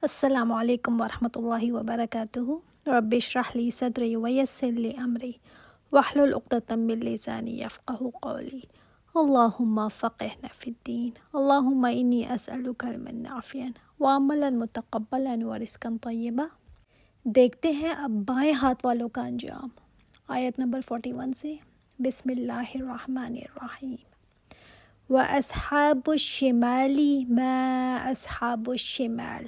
السلام علیکم ورحمۃ اللہ وبرکاتہ۔ رب اشرح لی صدری ویسر لی امری واحلل عقدۃ من لسانی یفقہوا قولی۔ اللہم فقہنا فی الدین، اللہم انی اسألک علما نافعا وعملا متقبلا ورزقا طیبا۔ دیکھتے ہیں اب بائیں ہاتھ والوں کا انجام۔ آیت نمبر 41 سے، بسم اللہ الرحمن الرحیم۔ وَأَصْحَابُ الشِّمَالِ مَا أَصْحَابُ الشِّمَالِ،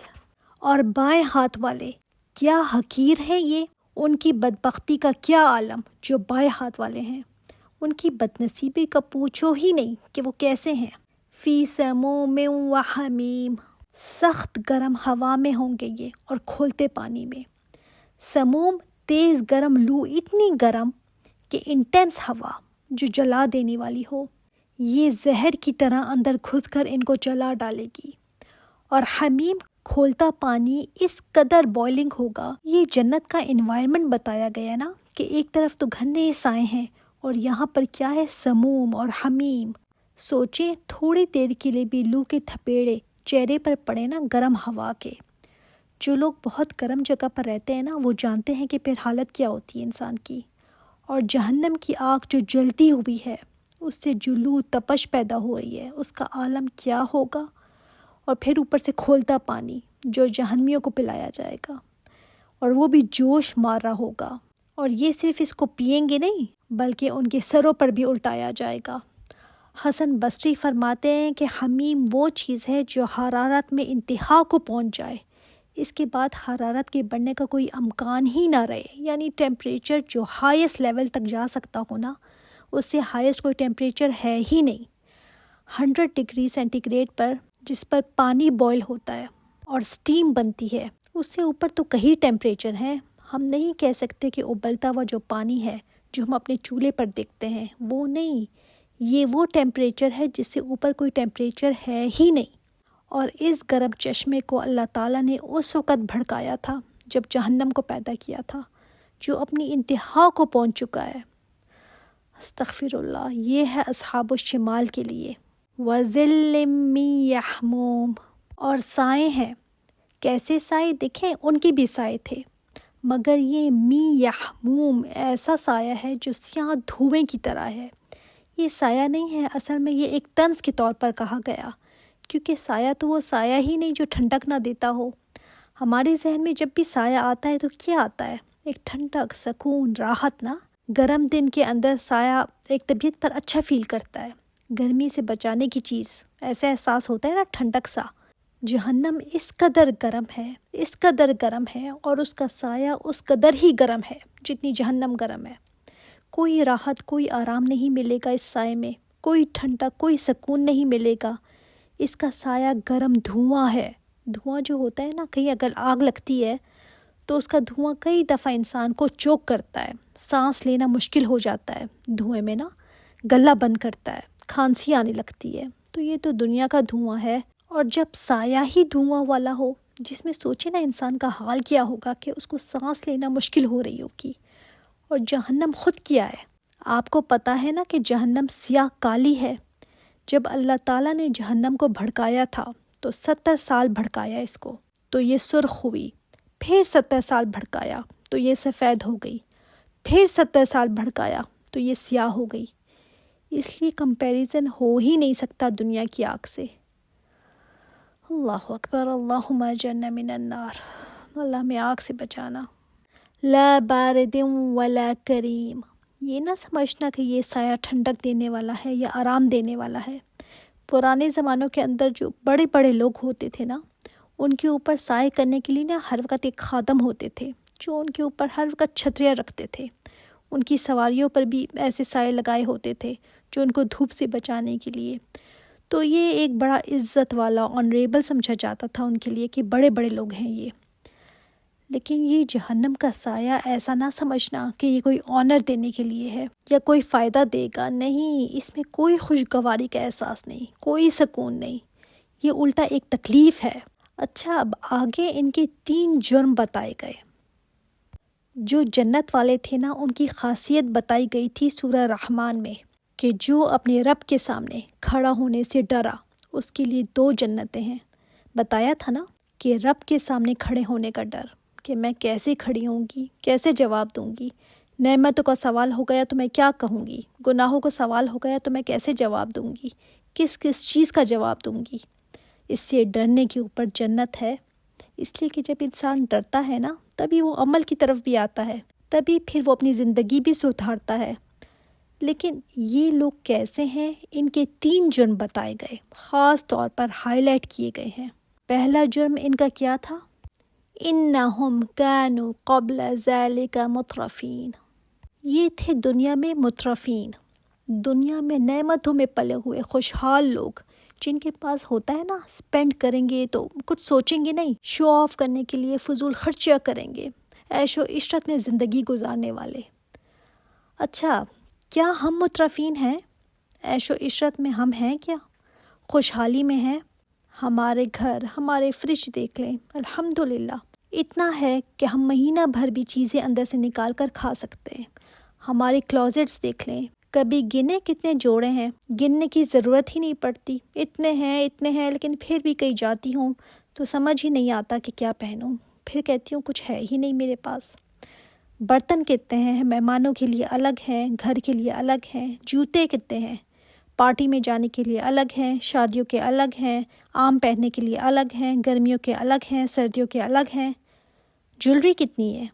اور بائیں ہاتھ والے کیا حقیر ہیں یہ، ان کی بدبختی کا کیا عالم جو بائیں ہاتھ والے ہیں، ان کی بدنصیبی کا پوچھو ہی نہیں کہ وہ کیسے ہیں۔ فی سموم و حمیم، سخت گرم ہوا میں ہوں گے یہ اور کھولتے پانی میں۔ سموم تیز گرم لو، اتنی گرم کہ انٹینس ہوا جو جلا دینے والی ہو، یہ زہر کی طرح اندر گھس کر ان کو جلا ڈالے گی۔ اور حمیم کھولتا پانی اس قدر بوائلنگ ہوگا۔ یہ جنت کا انوائرمنٹ بتایا گیا نا کہ ایک طرف تو گھنے سائے ہیں اور یہاں پر کیا ہے، سموم اور حمیم۔ سوچیں تھوڑی دیر کے لیے بھی لو کے تھپیڑے چہرے پر پڑے نا گرم ہوا کے۔ جو لوگ بہت گرم جگہ پر رہتے ہیں نا، وہ جانتے ہیں کہ پھر حالت کیا ہوتی ہے انسان کی۔ اور جہنم کی آگ جو جلتی ہوئی ہے، اس سے جو لو تپش پیدا ہو رہی ہے، اس کا عالم کیا ہوگا۔ اور پھر اوپر سے کھولتا پانی جو جہنمیوں کو پلایا جائے گا، اور وہ بھی جوش مار رہا ہوگا، اور یہ صرف اس کو پئیں گے نہیں بلکہ ان کے سروں پر بھی الٹایا جائے گا۔ حسن بصری فرماتے ہیں کہ حمیم وہ چیز ہے جو حرارت میں انتہا کو پہنچ جائے، اس کے بعد حرارت کے بڑھنے کا کوئی امکان ہی نہ رہے، یعنی ٹیمپریچر جو ہائیسٹ لیول تک جا سکتا ہو نا، اس سے ہائیسٹ کوئی ٹیمپریچر ہے ہی نہیں۔ 100 ڈگری سینٹی گریڈ پر جس پر پانی بوائل ہوتا ہے اور سٹیم بنتی ہے، اس سے اوپر تو کہیں ٹیمپریچر ہیں۔ ہم نہیں کہہ سکتے کہ ابلتا ہوا جو پانی ہے جو ہم اپنے چولہے پر دیکھتے ہیں وہ نہیں، یہ وہ ٹیمپریچر ہے جس سے اوپر کوئی ٹیمپریچر ہے ہی نہیں۔ اور اس گرم چشمے کو اللہ تعالیٰ نے اس وقت بھڑکایا تھا جب جہنم کو پیدا کیا تھا، جو اپنی انتہا کو پہنچ چکا ہے۔ استغفر اللہ۔ یہ ہے اصحاب الشمال کے لیے۔ وَظِلٍّ مِّن یحموم، اور سائے ہیں، کیسے سائے؟ دیکھیں ان کی بھی سائے تھے، مگر یہ مِّن یحموم ایسا سایہ ہے جو سیاہ دھوئیں کی طرح ہے۔ یہ سایہ نہیں ہے، اصل میں یہ ایک طنز کے طور پر کہا گیا، کیونکہ سایہ تو وہ سایہ ہی نہیں جو ٹھنڈک نہ دیتا ہو۔ ہمارے ذہن میں جب بھی سایہ آتا ہے تو کیا آتا ہے؟ ایک ٹھنڈک، سکون، راحت نا۔ گرم دن کے اندر سایہ ایک طبیعت پر اچھا فیل کرتا ہے، گرمی سے بچانے کی چیز، ایسا احساس ہوتا ہے نا ٹھنڈک سا۔ جہنم اس قدر گرم ہے، اس قدر گرم ہے، اور اس کا سایہ اس قدر ہی گرم ہے جتنی جہنم گرم ہے۔ کوئی راحت، کوئی آرام نہیں ملے گا اس سائے میں، کوئی ٹھنڈک، کوئی سکون نہیں ملے گا۔ اس کا سایہ گرم دھواں ہے۔ دھواں جو ہوتا ہے نا، کہیں اگر آگ لگتی ہے تو اس کا دھواں کئی دفعہ انسان کو چوک کرتا ہے، سانس لینا مشکل ہو جاتا ہے دھوئیں میں نا، گلا بند کرتا ہے، کھانسی آنے لگتی ہے۔ تو یہ تو دنیا کا دھواں ہے، اور جب سایہ ہی دھواں والا ہو، جس میں سوچے نا انسان کا حال کیا ہوگا کہ اس کو سانس لینا مشکل ہو رہی ہوگی۔ اور جہنم خود کیا ہے؟ آپ کو پتہ ہے نا کہ جہنم سیاہ کالی ہے۔ جب اللہ تعالیٰ نے جہنم کو بھڑکایا تھا تو 70 سال بھڑکایا اس کو، تو یہ سرخ ہوئی، پھر 70 سال بھڑکایا تو یہ سفید ہو گئی، پھر 70 سال بھڑکایا تو یہ سیاہ ہو گئی۔ اس لیے کمپیریزن ہو ہی نہیں سکتا دنیا کی آگ سے۔ اللہ اکبر، اللہم اجرنا من النار، اللہ ہمیں آگ سے بچانا۔ لا بارد ولا کریم، یہ نہ سمجھنا کہ یہ سایہ ٹھنڈک دینے والا ہے یا آرام دینے والا ہے۔ پرانے زمانوں کے اندر جو بڑے بڑے لوگ ہوتے تھے نا، ان کے اوپر سائے کرنے کے لیے نا ہر وقت ایک خادم ہوتے تھے جو ان کے اوپر ہر وقت چھتریاں رکھتے تھے۔ ان کی سواریوں پر بھی ایسے سائے لگائے ہوتے تھے جو ان کو دھوپ سے بچانے کے لیے۔ تو یہ ایک بڑا عزت والا، آنریبل سمجھا جاتا تھا ان کے لیے کہ بڑے بڑے لوگ ہیں یہ۔ لیکن یہ جہنم کا سایہ ایسا نہ سمجھنا کہ یہ کوئی آنر دینے کے لیے ہے یا کوئی فائدہ دے گا، نہیں، اس میں کوئی خوشگواری کا احساس نہیں، کوئی سکون نہیں، یہ الٹا ایک تکلیف ہے۔ اچھا، اب آگے ان کے 3 جرم بتائے گئے۔ جو جنت والے تھے نا، ان کی خاصیت بتائی گئی تھی سورہ رحمان میں، کہ جو اپنے رب کے سامنے کھڑا ہونے سے ڈرا، اس کے لیے 2 جنتیں ہیں۔ بتایا تھا نا کہ رب کے سامنے کھڑے ہونے کا ڈر کہ میں کیسے کھڑی ہوں گی، کیسے جواب دوں گی، نعمتوں کا سوال ہو گیا تو میں کیا کہوں گی، گناہوں کا سوال ہو گیا تو میں کیسے جواب دوں گی، کس کس چیز کا جواب دوں گی۔ اس سے ڈرنے کے اوپر جنت ہے، اس لیے کہ جب انسان ڈرتا ہے نا تبھی وہ عمل کی طرف بھی آتا ہے، تبھی پھر وہ اپنی زندگی بھی سدھارتا ہے۔ لیکن یہ لوگ کیسے ہیں؟ ان کے 3 جرم بتائے گئے، خاص طور پر ہائی لائٹ کیے گئے ہیں۔ پہلا جرم ان کا کیا تھا؟ انہم کانوا قبل ذلک مترفین، یہ تھے دنیا میں مترفین، دنیا میں نعمتوں میں پلے ہوئے خوشحال لوگ، جن کے پاس ہوتا ہے نا سپینڈ کریں گے تو کچھ سوچیں گے نہیں، شو آف کرنے کے لیے فضول خرچیاں کریں گے، عیش و عشرت میں زندگی گزارنے والے۔ اچھا، کیا ہم مترفین ہیں؟ عیش و عشرت میں ہم ہیں کیا؟ خوشحالی میں ہیں؟ ہمارے گھر، ہمارے فریج دیکھ لیں، الحمدللہ اتنا ہے کہ ہم مہینہ بھر بھی چیزیں اندر سے نکال کر کھا سکتے ہیں۔ ہمارے کلوزٹس دیکھ لیں، کبھی گنے کتنے جوڑے ہیں، گننے کی ضرورت ہی نہیں پڑتی، اتنے ہیں، لیکن پھر بھی کہیں جاتی ہوں تو سمجھ ہی نہیں آتا کہ کیا پہنوں، پھر کہتی ہوں کچھ ہے ہی نہیں میرے پاس۔ برتن کتنے ہیں، مہمانوں کے لیے الگ ہیں، گھر کے لیے الگ ہیں، جوتے کتنے ہیں، پارٹی میں جانے کے لیے الگ ہیں، شادیوں کے الگ ہیں، عام پہننے کے لیے الگ ہیں، گرمیوں کے الگ ہیں، سردیوں کے الگ ہیں۔ جولری کتنی ہے،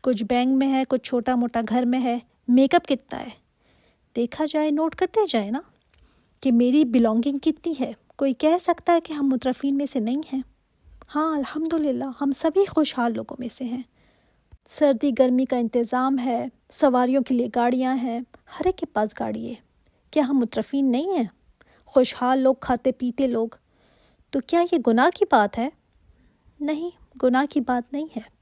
کچھ بینک میں ہے، کچھ چھوٹا موٹا گھر میں ہے، میک اپ کتنا ہے، دیکھا جائے، نوٹ کرتے جائے نا کہ میری بلانگنگ کتنی ہے۔ کوئی کہہ سکتا ہے کہ ہم مترفین میں سے نہیں ہیں؟ ہاں الحمدللہ ہم سبھی خوشحال لوگوں میں سے ہیں۔ سردی گرمی کا انتظام ہے، سواریوں کے لیے گاڑیاں ہیں، ہر ایک کے پاس گاڑی ہے۔ کیا ہم مترفین نہیں ہیں؟ خوشحال لوگ، کھاتے پیتے لوگ۔ تو کیا یہ گناہ کی بات ہے؟ نہیں، گناہ کی بات نہیں ہے۔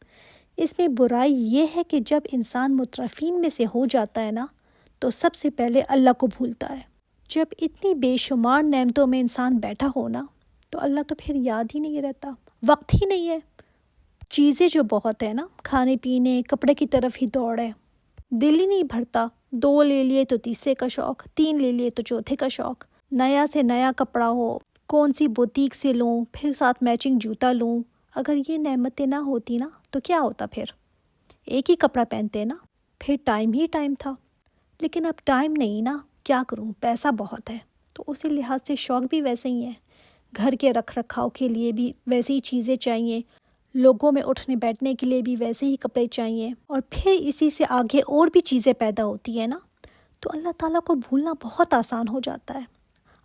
اس میں برائی یہ ہے کہ جب انسان مترفین میں سے ہو جاتا ہے نا تو سب سے پہلے اللہ کو بھولتا ہے۔ جب اتنی بے شمار نعمتوں میں انسان بیٹھا ہو نا تو اللہ تو پھر یاد ہی نہیں رہتا، وقت ہی نہیں ہے۔ چیزیں جو بہت ہے نا، کھانے پینے کپڑے کی طرف ہی دوڑ ہے، دل ہی نہیں بھرتا۔ 2 لے لیے تو تیسرے کا شوق، 3 لے لیے تو چوتھے کا شوق، نیا سے نیا کپڑا ہو، کون سی بوتیک سے لوں، پھر ساتھ میچنگ جوتا لوں۔ اگر یہ نعمتیں نہ ہوتی نا تو کیا ہوتا؟ پھر ایک ہی کپڑا پہنتے نا، پھر ٹائم ہی ٹائم تھا۔ لیکن اب ٹائم نہیں نا، کیا کروں، پیسہ بہت ہے تو اسی لحاظ سے شوق بھی ویسے ہی ہیں، گھر کے رکھ رکھاؤ کے لیے بھی ویسے ہی چیزیں چاہیے، لوگوں میں اٹھنے بیٹھنے کے لیے بھی ویسے ہی کپڑے چاہیے، اور پھر اسی سے آگے اور بھی چیزیں پیدا ہوتی ہیں نا، تو اللہ تعالیٰ کو بھولنا بہت آسان ہو جاتا ہے۔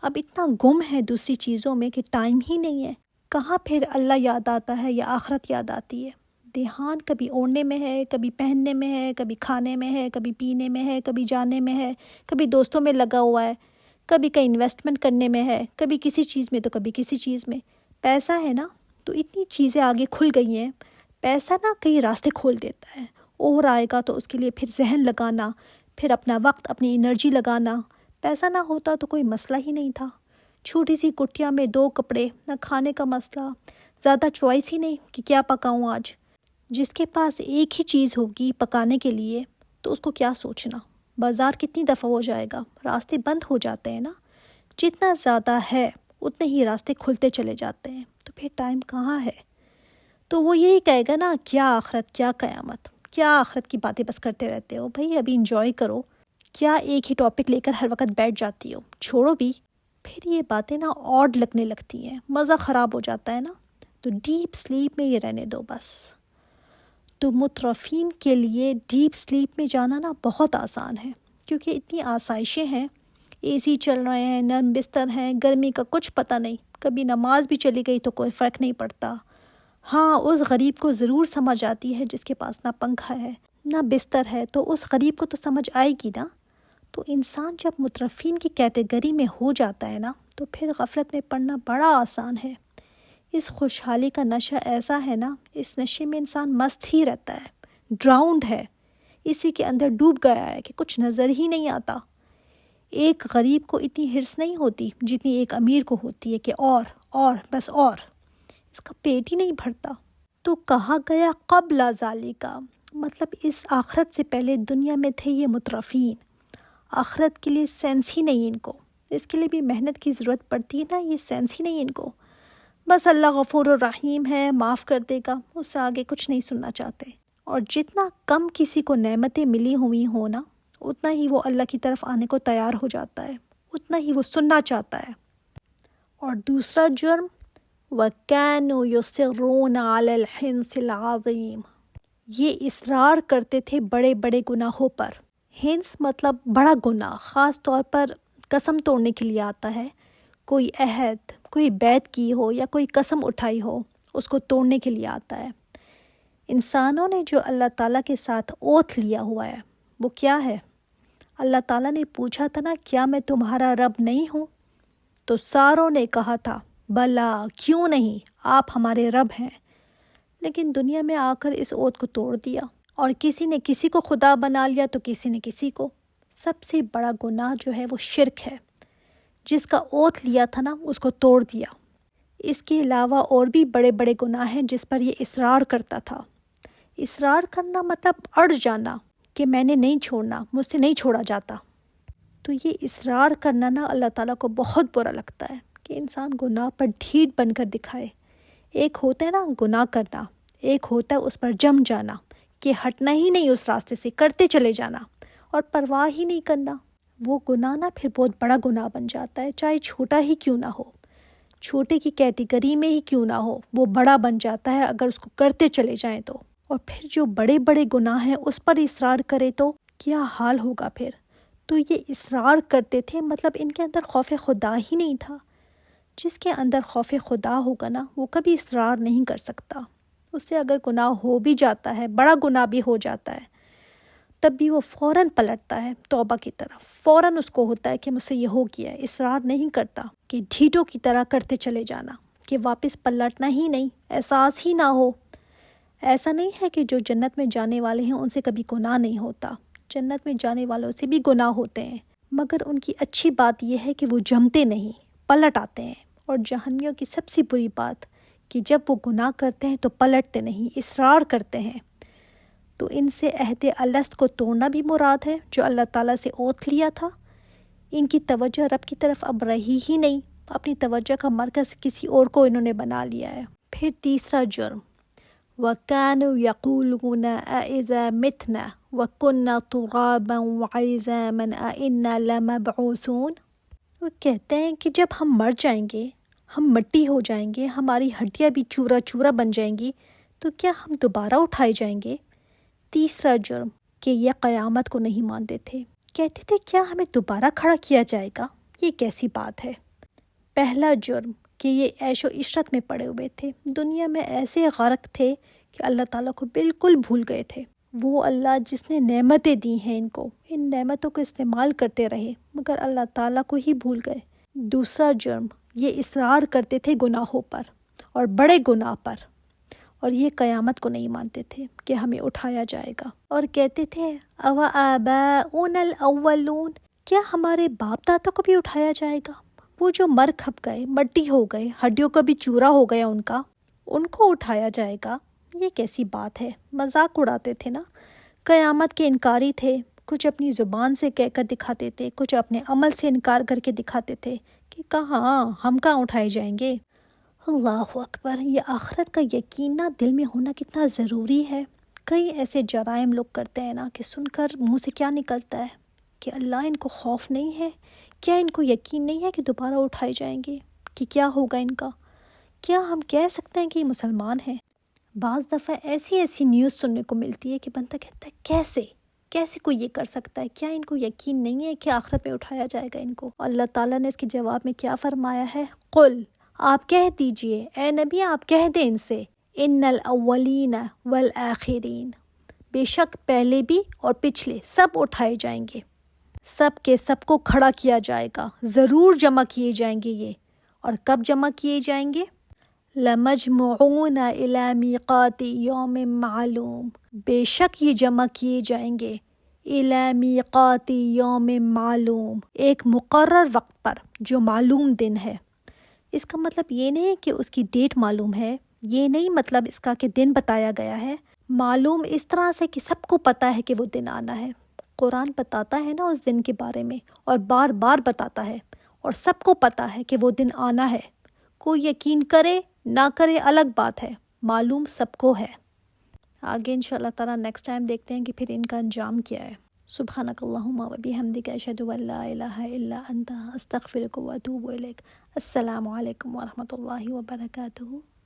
اب اتنا گم ہے دوسری چیزوں میں کہ ٹائم ہی نہیں ہے، کہاں پھر اللہ یاد آتا ہے یا آخرت یاد آتی ہے۔ دھیان کبھی اوڑھنے میں ہے، کبھی پہننے میں ہے، کبھی کھانے میں ہے، کبھی پینے میں ہے، کبھی جانے میں ہے، کبھی دوستوں میں لگا ہوا ہے، کبھی کہیں انویسٹمنٹ کرنے میں ہے، کبھی کسی چیز میں تو کبھی کسی چیز میں۔ پیسہ ہے نا تو اتنی چیزیں آگے کھل گئی ہیں، پیسہ نا کئی راستے کھول دیتا ہے، اور آئے گا تو اس کے لیے پھر ذہن لگانا، پھر اپنا وقت اپنی انرجی لگانا۔ پیسہ نہ ہوتا تو کوئی مسئلہ ہی نہیں تھا، چھوٹی سی کٹیا میں 2 کپڑے، نہ کھانے کا مسئلہ، زیادہ چوائس ہی نہیں کہ کیا پکاؤں آج۔ جس کے پاس ایک ہی چیز ہوگی پکانے کے لیے تو اس کو کیا سوچنا، بازار کتنی دفعہ ہو جائے گا، راستے بند ہو جاتے ہیں نا۔ جتنا زیادہ ہے اتنے ہی راستے کھلتے چلے جاتے ہیں، تو پھر ٹائم کہاں ہے؟ تو وہ یہی کہے گا نا، کیا آخرت، کیا قیامت، کیا آخرت کی باتیں بس کرتے رہتے ہو، بھائی ابھی انجوائے کرو، کیا ایک ہی ٹاپک لے کر ہر وقت بیٹھ جاتی ہو، چھوڑو بھی۔ پھر یہ باتیں نا آڈ لگنے لگتی ہیں، مزہ خراب ہو جاتا ہے نا، تو ڈیپ سلیپ میں یہ رہنے دو بس۔ تو مترفین کے لیے ڈیپ سلیپ میں جانا نا بہت آسان ہے، کیونکہ اتنی آسائشیں ہیں، اے سی چل رہے ہیں، نرم بستر ہیں، گرمی کا کچھ پتہ نہیں، کبھی نماز بھی چلی گئی تو کوئی فرق نہیں پڑتا۔ ہاں اس غریب کو ضرور سمجھ آتی ہے جس کے پاس نہ پنکھا ہے نہ بستر ہے، تو اس غریب کو تو سمجھ آئے گی نا۔ تو انسان جب مترفین کی کیٹیگری میں ہو جاتا ہے نا تو پھر غفلت میں پڑنا بڑا آسان ہے۔ اس خوشحالی کا نشہ ایسا ہے نا، اس نشے میں انسان مست ہی رہتا ہے، ڈراؤنڈ ہے، اسی کے اندر ڈوب گیا ہے کہ کچھ نظر ہی نہیں آتا۔ ایک غریب کو اتنی ہرس نہیں ہوتی جتنی ایک امیر کو ہوتی ہے کہ اور بس اور، اس کا پیٹ ہی نہیں بھرتا۔ تو کہا گیا قبل ذالک، مطلب اس آخرت سے پہلے دنیا میں تھے یہ مترفین، آخرت کے لیے سینس ہی نہیں ان کو، اس کے لیے بھی محنت کی ضرورت پڑتی ہے نا، یہ سینس ہی نہیں ان کو، بس اللہ غفور الرحیم ہے، معاف کر دے گا، اس سے آگے کچھ نہیں سننا چاہتے۔ اور جتنا کم کسی کو نعمتیں ملی ہوئی ہوں نا، اتنا ہی وہ اللہ کی طرف آنے کو تیار ہو جاتا ہے، اتنا ہی وہ سننا چاہتا ہے۔ اور دوسرا جرم وَكَانُوا يُصِرُّونَ عَلَى الْحِنْثِ الْعَظِيمِ، یہ اصرار کرتے تھے بڑے بڑے گناہوں پر۔ ہنس مطلب بڑا گناہ، خاص طور پر قسم توڑنے کے لیے آتا ہے۔ کوئی عہد، کوئی بیعت کی ہو یا کوئی قسم اٹھائی ہو، اس کو توڑنے کے لیے آتا ہے۔ انسانوں نے جو اللہ تعالیٰ کے ساتھ اوتھ لیا ہوا ہے وہ کیا ہے؟ اللہ تعالیٰ نے پوچھا تھا نا، کیا میں تمہارا رب نہیں ہوں؟ تو ساروں نے کہا تھا بلا، کیوں نہیں، آپ ہمارے رب ہیں۔ لیکن دنیا میں آ کر اس اوتھ کو توڑ دیا، اور کسی نے کسی کو خدا بنا لیا تو کسی نے کسی کو۔ سب سے بڑا گناہ جو ہے وہ شرک ہے۔ جس کا اوتھ لیا تھا نا، اس کو توڑ دیا۔ اس کے علاوہ اور بھی بڑے بڑے گناہ ہیں جس پر یہ اصرار کرتا تھا۔ اصرار کرنا مطلب اڑ جانا کہ میں نے نہیں چھوڑنا، مجھ سے نہیں چھوڑا جاتا۔ تو یہ اصرار کرنا نا اللہ تعالیٰ کو بہت برا لگتا ہے کہ انسان گناہ پر ڈھیٹ بن کر دکھائے۔ ایک ہوتا ہے نا گناہ کرنا، ایک ہوتا ہے اس پر جم جانا کہ ہٹنا ہی نہیں اس راستے سے، کرتے چلے جانا اور پرواہ ہی نہیں کرنا۔ وہ گناہ نا پھر بہت بڑا گناہ بن جاتا ہے، چاہے چھوٹا ہی کیوں نہ ہو، چھوٹے کی کیٹیگری میں ہی کیوں نہ ہو، وہ بڑا بن جاتا ہے اگر اس کو کرتے چلے جائیں تو۔ اور پھر جو بڑے بڑے گناہ ہیں اس پر اصرار کرے تو کیا حال ہوگا پھر۔ تو یہ اصرار کرتے تھے، مطلب ان کے اندر خوف خدا ہی نہیں تھا۔ جس کے اندر خوف خدا ہوگا نا، وہ کبھی اصرار نہیں کر سکتا۔ اس سے اگر گناہ ہو بھی جاتا ہے، بڑا گناہ بھی ہو جاتا ہے، تب بھی وہ فوراً پلٹتا ہے توبہ کی طرف۔ فوراً اس کو ہوتا ہے کہ مجھ سے یہ ہو گیا ہے، اصرار نہیں کرتا کہ ڈھیٹوں کی طرح کرتے چلے جانا، کہ واپس پلٹنا ہی نہیں، احساس ہی نہ ہو۔ ایسا نہیں ہے کہ جو جنت میں جانے والے ہیں ان سے کبھی گناہ نہیں ہوتا، جنت میں جانے والوں سے بھی گناہ ہوتے ہیں، مگر ان کی اچھی بات یہ ہے کہ وہ جمتے نہیں، پلٹ آتے ہیں۔ اور جہنمیوں کی سب سے بری بات کہ جب وہ گناہ کرتے ہیں تو پلٹتے نہیں، اصرار کرتے ہیں۔ تو ان سے عہد الست کو توڑنا بھی مراد ہے، جو اللہ تعالیٰ سے اوتھ لیا تھا۔ ان کی توجہ رب کی طرف اب رہی ہی نہیں، اپنی توجہ کا مرکز کسی اور کو انہوں نے بنا لیا ہے۔ پھر تیسرا جرم وَكَانُوا يَقُولُونَ أَإِذَا مِتْنَا وَكُنَّا تُرَابًا وَعِظَامًا أَإِنَّا لَمَبْعُوثُونَ، وہ کہتے ہیں کہ جب ہم مر جائیں گے، ہم مٹی ہو جائیں گے، ہماری ہڈیاں بھی چورا چورا بن جائیں گی، تو کیا ہم دوبارہ اٹھائے جائیں گے؟ تیسرا جرم کہ یہ قیامت کو نہیں مانتے تھے، کہتے تھے کیا ہمیں دوبارہ کھڑا کیا جائے گا؟ یہ کیسی بات ہے؟ پہلا جرم کہ یہ عیش و عشرت میں پڑے ہوئے تھے، دنیا میں ایسے غرق تھے کہ اللہ تعالیٰ کو بالکل بھول گئے تھے۔ وہ اللہ جس نے نعمتیں دی ہیں ان کو، ان نعمتوں کو استعمال کرتے رہے، مگر اللہ تعالیٰ کو ہی بھول گئے۔ دوسرا جرم یہ اصرار کرتے تھے گناہوں پر اور بڑے گناہ پر، اور یہ قیامت کو نہیں مانتے تھے کہ ہمیں اٹھایا جائے گا، اور کہتے تھے أَوَآبَاؤُنَا الْأَوَّلُونَ، کیا ہمارے باپ دادا کو بھی اٹھایا جائے گا؟ وہ جو مر کھپ گئے، مٹی ہو گئے، ہڈیوں کا بھی چورا ہو گیا ان کو اٹھایا جائے گا؟ یہ کیسی بات ہے؟ مذاق اڑاتے تھے نا، قیامت کے انکاری تھے، کچھ اپنی زبان سے کہہ کر دکھاتے تھے، کچھ اپنے عمل سے انکار کر کے دکھاتے تھے کہ کہاں ہم کہاں اٹھائے جائیں گے۔ اللہ اکبر! یہ آخرت کا یقین نا دل میں ہونا کتنا ضروری ہے۔ کئی ایسے جرائم لوگ کرتے ہیں نا کہ سن کر منہ سے کیا نکلتا ہے کہ اللہ، ان کو خوف نہیں ہے کیا؟ ان کو یقین نہیں ہے کہ دوبارہ اٹھائے جائیں گے؟ کہ کیا ہوگا ان کا؟ کیا ہم کہہ سکتے ہیں کہ یہ مسلمان ہیں؟ بعض دفعہ ایسی نیوز سننے کو ملتی ہے کہ بندہ کہتا ہے کیسے کوئی یہ کر سکتا ہے؟ کیا ان کو یقین نہیں ہے کہ آخرت میں اٹھایا جائے گا ان کو؟ اللہ تعالیٰ نے اس کے جواب میں کیا فرمایا ہے؟ قل، آپ کہہ دیجئے، اے نبی آپ کہہ دیں ان سے، ان الاولین والآخرین، بے شک پہلے بھی اور پچھلے سب اٹھائے جائیں گے، سب کے سب کو کھڑا کیا جائے گا، ضرور جمع کیے جائیں گے یہ۔ اور کب جمع کیے جائیں گے؟ لَمَجْمُعُونَ إِلَى مِيقَاتِ يَوْمٍ مَّعْلُومٍ، بے شک یہ جمع کیے جائیں گے إِلَى مِيقَاتِ يَوْمٍ مَّعْلُومٍ، ایک مقرر وقت پر جو معلوم دن ہے۔ اس کا مطلب یہ نہیں کہ اس کی ڈیٹ معلوم ہے، یہ نہیں مطلب اس کا کہ دن بتایا گیا ہے۔ معلوم اس طرح سے کہ سب کو پتہ ہے کہ وہ دن آنا ہے۔ قرآن بتاتا ہے نا اس دن کے بارے میں، اور بار بار بتاتا ہے، اور سب کو پتہ ہے کہ وہ دن آنا ہے۔ کوئی یقین کرے نہ کرے الگ بات ہے، معلوم سب کو ہے۔ آگے انشاءاللہ تعالیٰ نیکسٹ ٹائم دیکھتے ہیں کہ پھر ان کا انجام کیا ہے۔ سبحانک اللہم و بحمدک اشہد ان لا الہ الا انت استغفرک و اتوب الیک۔ السلام علیکم ورحمۃ اللہ وبرکاتہ۔